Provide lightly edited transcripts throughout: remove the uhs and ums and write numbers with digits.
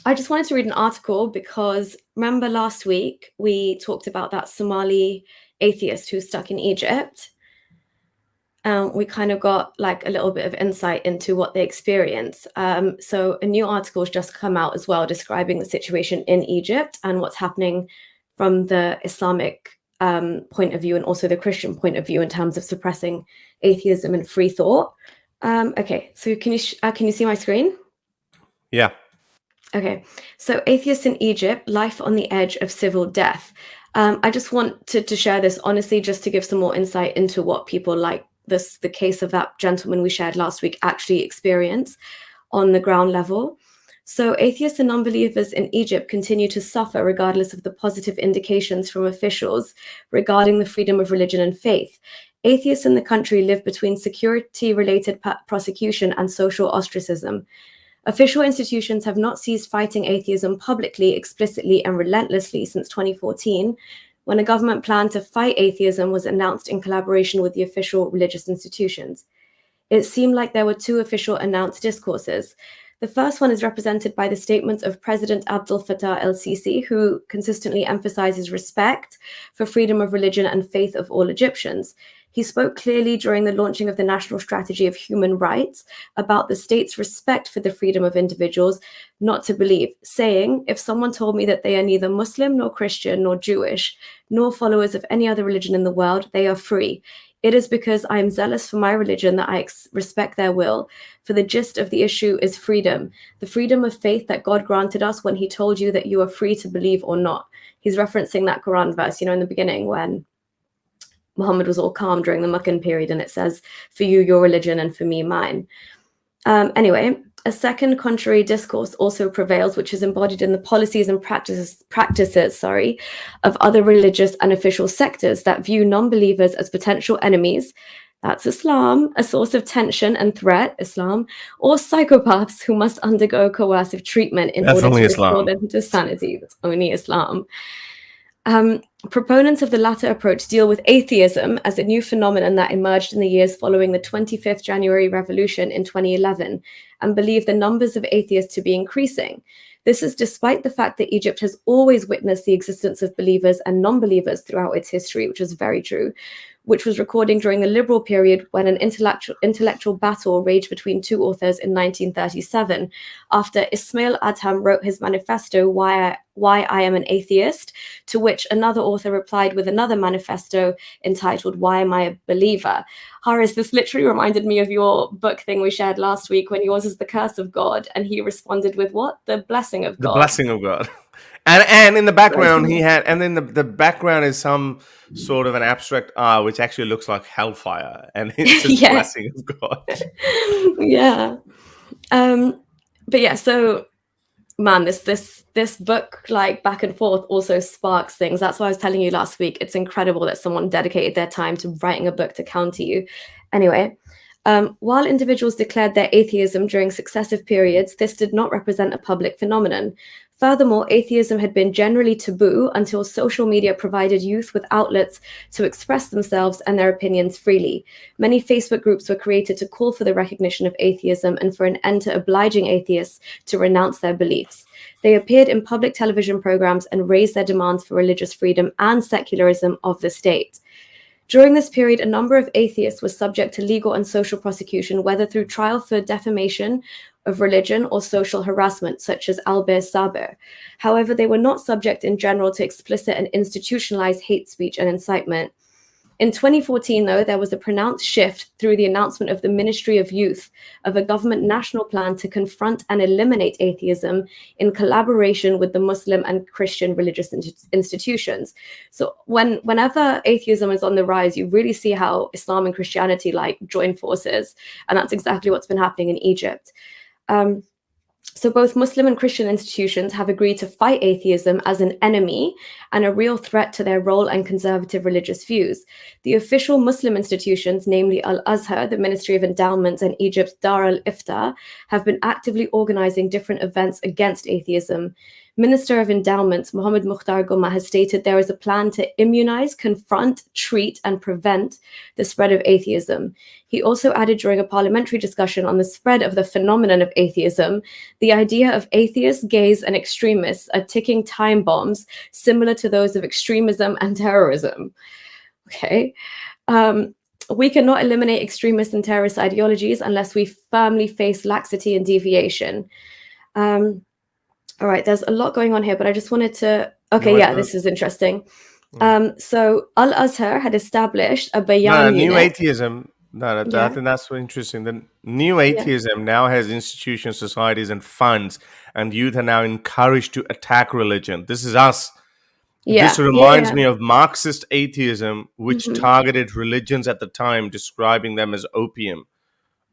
I just wanted to read an article because remember last week we talked about that Somali atheist who's stuck in Egypt. We kind of got like a little bit of insight into what they experience. So a new article has just come out as well describing the situation in Egypt and what's happening from the Islamic point of view and also the Christian point of view in terms of suppressing atheism and free thought. Okay, so can you see my screen? Yeah. Okay, so atheists in Egypt, life on the edge of civil death. I just want to share this honestly, just to give some more insight into what people like the case of that gentleman we shared last week actually experience on the ground level. So atheists and non-believers in Egypt continue to suffer regardless of the positive indications from officials regarding the freedom of religion and faith. Atheists in the country live between security-related prosecution and social ostracism. Official institutions have not ceased fighting atheism publicly, explicitly, and relentlessly since 2014, when a government plan to fight atheism was announced in collaboration with the official religious institutions. It seemed like there were two official announced discourses. The first one is represented by the statements of President Abdel Fattah el-Sisi, who consistently emphasizes respect for freedom of religion and faith of all Egyptians. He spoke clearly during the launching of the National Strategy of Human Rights about the state's respect for the freedom of individuals not to believe, saying, "If someone told me that they are neither Muslim nor Christian nor Jewish, nor followers of any other religion in the world, they are free. It is because I am zealous for my religion that I respect their will. For the gist of the issue is freedom, the freedom of faith that God granted us when he told you that you are free to believe or not." He's referencing that Quran verse, in the beginning when Muhammad was all calm during the Meccan period, and it says, "For you, your religion, and for me, mine." Anyway, a second contrary discourse also prevails, which is embodied in the policies and practices of other religious and official sectors that view non-believers as potential enemies. That's Islam, a source of tension and threat, Islam, or psychopaths who must undergo coercive treatment in order to restore them to sanity. That's only Islam. Proponents of the latter approach deal with atheism as a new phenomenon that emerged in the years following the 25th January Revolution in 2011 and believe the numbers of atheists to be increasing. This is despite the fact that Egypt has always witnessed the existence of believers and non-believers throughout its history, which is very true, which was recording during the liberal period when an intellectual battle raged between two authors in 1937, after Ismail Adham wrote his manifesto, Why I Am an Atheist, to which another author replied with another manifesto entitled Why Am I a Believer? Haris, this literally reminded me of your book thing we shared last week when yours is The Curse of God, and he responded with what? The Blessing of God. The Blessing of God. And in the background he had, and then the background is some sort of an abstract art which actually looks like hellfire, and it's a blessing of God. Yeah. But yeah, so man, this book, like back and forth, also sparks things. That's why I was telling you last week, it's incredible that someone dedicated their time to writing a book to counter you. Anyway, while individuals declared their atheism during successive periods, this did not represent a public phenomenon. Furthermore, atheism had been generally taboo until social media provided youth with outlets to express themselves and their opinions freely. Many Facebook groups were created to call for the recognition of atheism and for an end to obliging atheists to renounce their beliefs. They appeared in public television programs and raised their demands for religious freedom and secularism of the state. During this period, a number of atheists were subject to legal and social prosecution, whether through trial for defamation of religion or social harassment, such as Albert Saber. However, they were not subject in general to explicit and institutionalized hate speech and incitement. In 2014, though, there was a pronounced shift through the announcement of the Ministry of Youth of a government national plan to confront and eliminate atheism in collaboration with the Muslim and Christian religious institutions. So whenever atheism is on the rise, you really see how Islam and Christianity join forces. And that's exactly what's been happening in Egypt. So both Muslim and Christian institutions have agreed to fight atheism as an enemy and a real threat to their role and conservative religious views. The official Muslim institutions, namely Al-Azhar, the Ministry of Endowments, and Egypt's Dar al-Ifta, have been actively organizing different events against atheism. Minister of Endowments, Mohammed Mukhtar Goma, has stated there is a plan to immunize, confront, treat, and prevent the spread of atheism. He also added during a parliamentary discussion on the spread of the phenomenon of atheism, the idea of atheists, gays, and extremists are ticking time bombs similar to those of extremism and terrorism. Okay. We cannot eliminate extremist and terrorist ideologies unless we firmly face laxity and deviation. All right, there's a lot going on here, but I just wanted to... Okay, yeah, this is interesting. So Al-Azhar had established a bayan New unit. atheism. I think that's so interesting. The new atheism now has institutions, societies, and funds, and youth are now encouraged to attack religion. This is us. This reminds me of Marxist atheism, which targeted religions at the time, describing them as opium.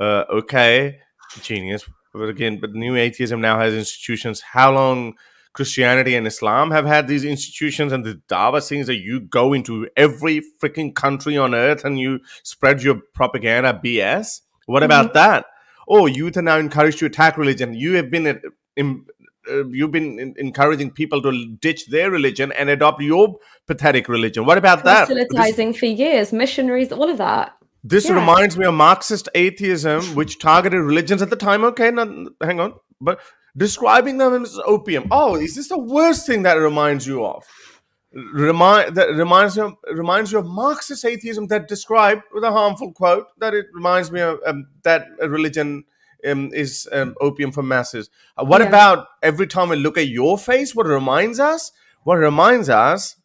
Okay, genius. But new atheism now has institutions. How long Christianity and Islam have had these institutions, and the Dawah things that you go into every freaking country on earth and you spread your propaganda BS? What about that? Oh, youth are now encouraged to attack religion. You have been encouraging people to ditch their religion and adopt your pathetic religion. What about that? Proselytizing for years, missionaries, all of that. This reminds me of Marxist atheism, which targeted religions at the time. Okay, now, hang on. But describing them as opium. Oh, is this the worst thing that it reminds you of? Reminds you of Marxist atheism that described with a harmful quote that it reminds me of that religion is opium for masses. What about every time we look at your face? What it reminds us? What it reminds us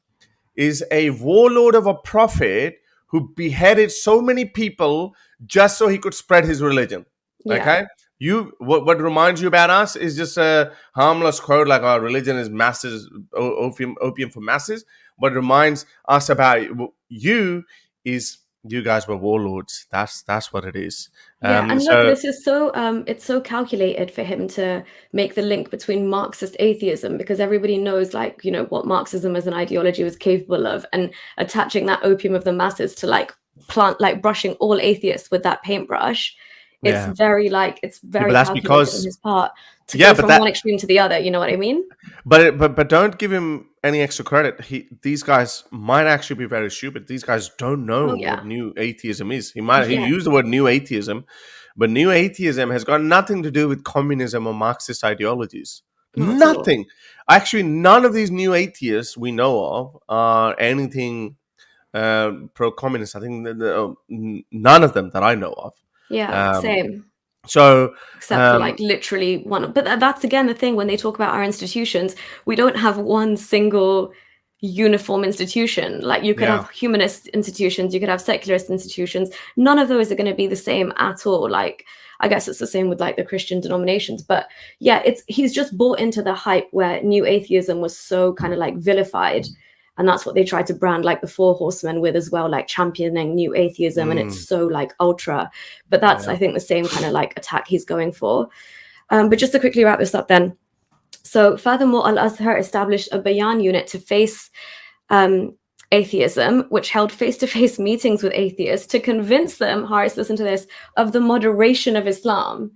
is a warlord of a prophet who beheaded so many people just so he could spread his religion. Okay, what reminds you about us is just a harmless quote like our religion is masses, opium for masses. What reminds us about you is you guys were warlords. That's what it is. And look, this is so it's so calculated for him to make the link between Marxist atheism, because everybody knows, like, you know, what Marxism as an ideology was capable of, and attaching that opium of the masses to brushing all atheists with that paintbrush. It's very calculated on his part to go from one extreme to the other. You know what I mean? But don't give him any extra credit. These guys might actually be very stupid. These guys don't know what new atheism is. He used the word new atheism, but new atheism has got nothing to do with communism or Marxist ideologies. Nothing. Actually, none of these new atheists we know of are anything pro-communist. I think none of them that I know of. Same. So, except for like literally one, but that's again the thing when they talk about our institutions, we don't have one single uniform institution. Like you could have humanist institutions, you could have secularist institutions. None of those are going to be the same at all. Like I guess it's the same with like the Christian denominations, but he's just bought into the hype where new atheism was so kind of like vilified. And that's what they tried to brand like the Four Horsemen with as well, like championing new atheism. And it's so like ultra. But that's, I think, the same kind of like attack he's going for. But just to quickly wrap this up then. So furthermore, Al-Azhar established a bayan unit to face atheism, which held face-to-face meetings with atheists to convince them, Haris, listen to this, of the moderation of Islam.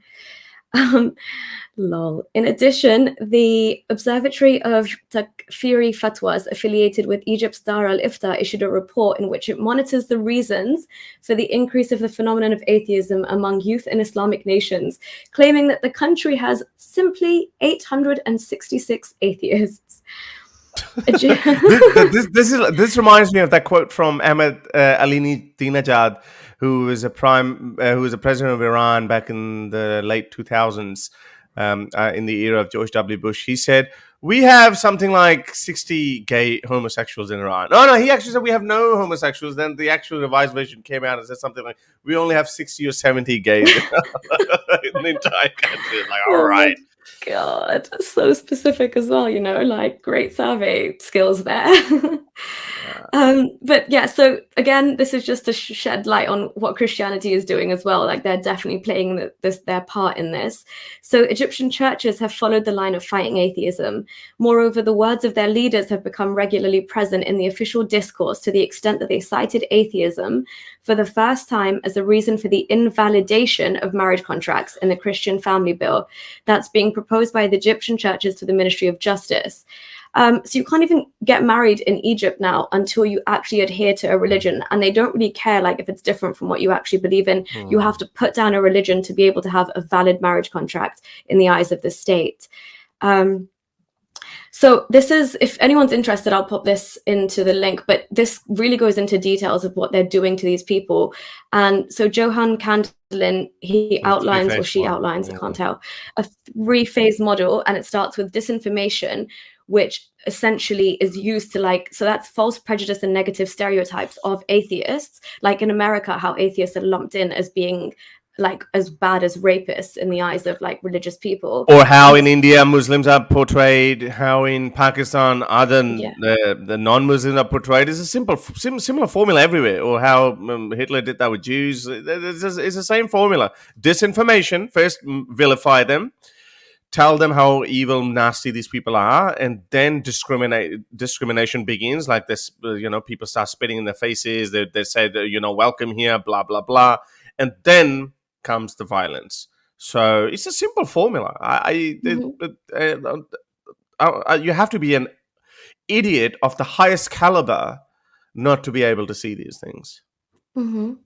Lol. In addition, the Observatory of Takfiri Fatwas, affiliated with Egypt's Dar al-Ifta, issued a report in which it monitors the reasons for the increase of the phenomenon of atheism among youth in Islamic nations, claiming that the country has simply 866 atheists. This reminds me of that quote from Ahmed Ahmadinejad, who was a president of Iran back in the late 2000s. In the era of George W. Bush, he said, we have something like 60 gay homosexuals in Iran. No, he actually said we have no homosexuals. Then the actual revised version came out and said something like, we only have 60 or 70 gays in the entire country. Like, all right. God, so specific as well, you know, like great survey skills there. But yeah, so again, this is just to shed light on what Christianity is doing as well. Like, they're definitely playing their part in this. So Egyptian churches have followed the line of fighting atheism. Moreover, the words of their leaders have become regularly present in the official discourse to the extent that they cited atheism for the first time as a reason for the invalidation of marriage contracts in the Christian family bill that's being proposed by the Egyptian churches to the Ministry of Justice. So you can't even get married in Egypt now until you actually adhere to a religion, and they don't really care like if it's different from what you actually believe in. You have to put down a religion to be able to have a valid marriage contract in the eyes of the state. So this is, if anyone's interested, I'll pop this into the link, but this really goes into details of what they're doing to these people. And so Johan Candlin, he outlines, or she outlines, I can't tell, a 3-phase model, and it starts with disinformation, which essentially is used to like, so that's false prejudice and negative stereotypes of atheists. Like in America, how atheists are lumped in as being like as bad as rapists in the eyes of like religious people, or how in India Muslims are portrayed, how in Pakistan other the non-Muslims are portrayed. Is a similar formula everywhere. Or how Hitler did that with Jews. It's the same formula. Disinformation, first vilify them, tell them how evil, nasty these people are, and then discrimination begins. Like this, people start spitting in their faces. They said, welcome here, blah blah blah, and then comes the violence. So it's a simple formula. You have to be an idiot of the highest caliber not to be able to see these things. And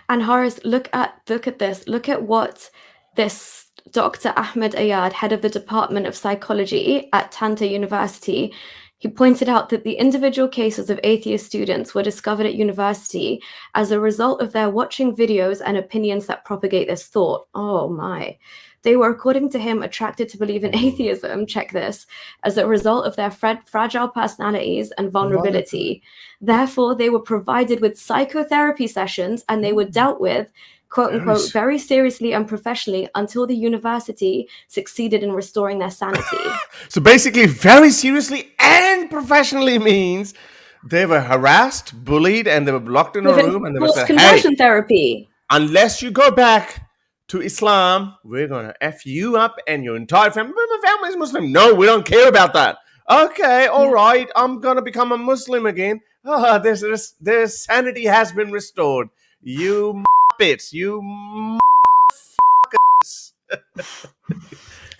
Horace, look at this. Look at what this Dr. Ahmed Ayad, head of the Department of Psychology at Tanta University, he pointed out that the individual cases of atheist students were discovered at university as a result of their watching videos and opinions that propagate this thought. Oh my. They were, according to him, attracted to believe in atheism, check this, as a result of their fragile personalities and vulnerability. Therefore, they were provided with psychotherapy sessions and they were dealt with, quote unquote, very seriously and professionally until the university succeeded in restoring their sanity. So basically, very seriously and professionally means they were harassed, bullied, and they were locked in a room, and they were saying, conversion therapy. Unless you go back to Islam, we're going to F you up and your entire family. My family is Muslim. No, we don't care about that. Okay, all right, I'm going to become a Muslim again. Their sanity has been restored. You bits, you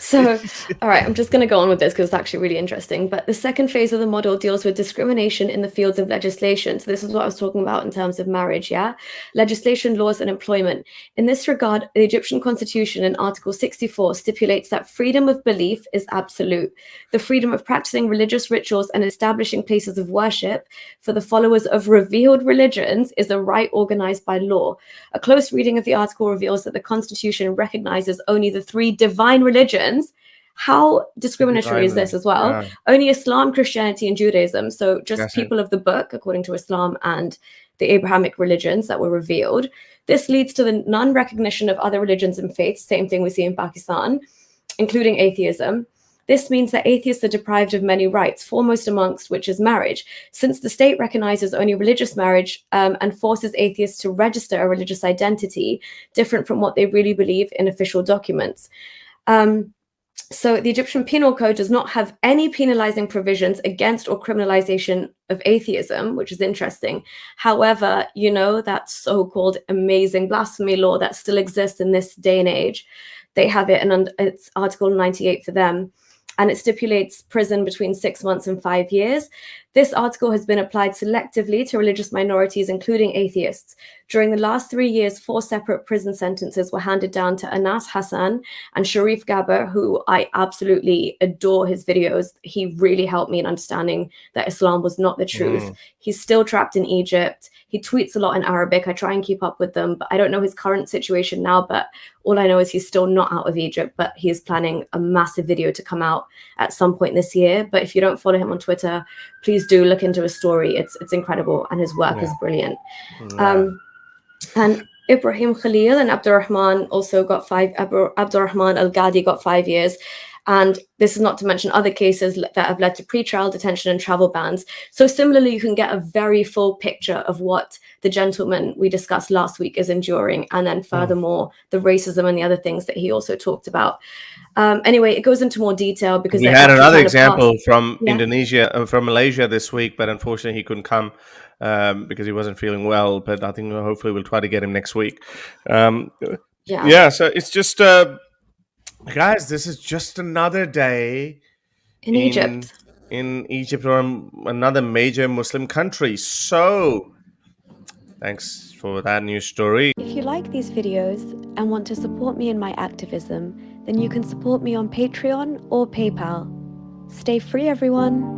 So, all right, I'm just going to go on with this because it's actually really interesting. But the second phase of the model deals with discrimination in the fields of legislation. So this is what I was talking about in terms of marriage, legislation, laws, and employment. In this regard, the Egyptian constitution in Article 64 stipulates that freedom of belief is absolute. The freedom of practicing religious rituals and establishing places of worship for the followers of revealed religions is a right organized by law. A close reading of the article reveals that the constitution recognizes only the 3 divine religions. How discriminatory is this as well? Yeah. Only Islam, Christianity, and Judaism. So just people of the book, according to Islam, and the Abrahamic religions that were revealed. This leads to the non-recognition of other religions and faiths, same thing we see in Pakistan, including atheism. This means that atheists are deprived of many rights, foremost amongst which is marriage, since the state recognizes only religious marriage and forces atheists to register a religious identity different from what they really believe in official documents. So the Egyptian Penal Code does not have any penalizing provisions against or criminalization of atheism, which is interesting. However, that so-called amazing blasphemy law that still exists in this day and age, they have it, and it's Article 98 for them. And it stipulates prison between 6 months and 5 years. This article has been applied selectively to religious minorities, including atheists. During the last 3 years, 4 separate prison sentences were handed down to Anas Hassan and Sharif Gabber, who I absolutely adore his videos. He really helped me in understanding that Islam was not the truth. He's still trapped in Egypt. He tweets a lot in Arabic. I try and keep up with them, but I don't know his current situation now. But all I know is he's still not out of Egypt, but he is planning a massive video to come out at some point this year. But if you don't follow him on Twitter, please do look into his story. It's incredible, and his work is brilliant. And Ibrahim Khalil and Abdurrahman also got 5. Abdurrahman Al-Ghadi got 5 years. And this is not to mention other cases that have led to pretrial detention and travel bans. So similarly, you can get a very full picture of what the gentleman we discussed last week is enduring. And then furthermore, the racism and the other things that he also talked about. Anyway, it goes into more detail because we had another example from Indonesia, from Malaysia this week, but unfortunately he couldn't come because he wasn't feeling well. But I think hopefully we'll try to get him next week. So it's just, guys, this is just another day in Egypt. In Egypt or another major Muslim country. So thanks for that news story. If you like these videos and want to support me in my activism, then you can support me on Patreon or PayPal. Stay free, everyone.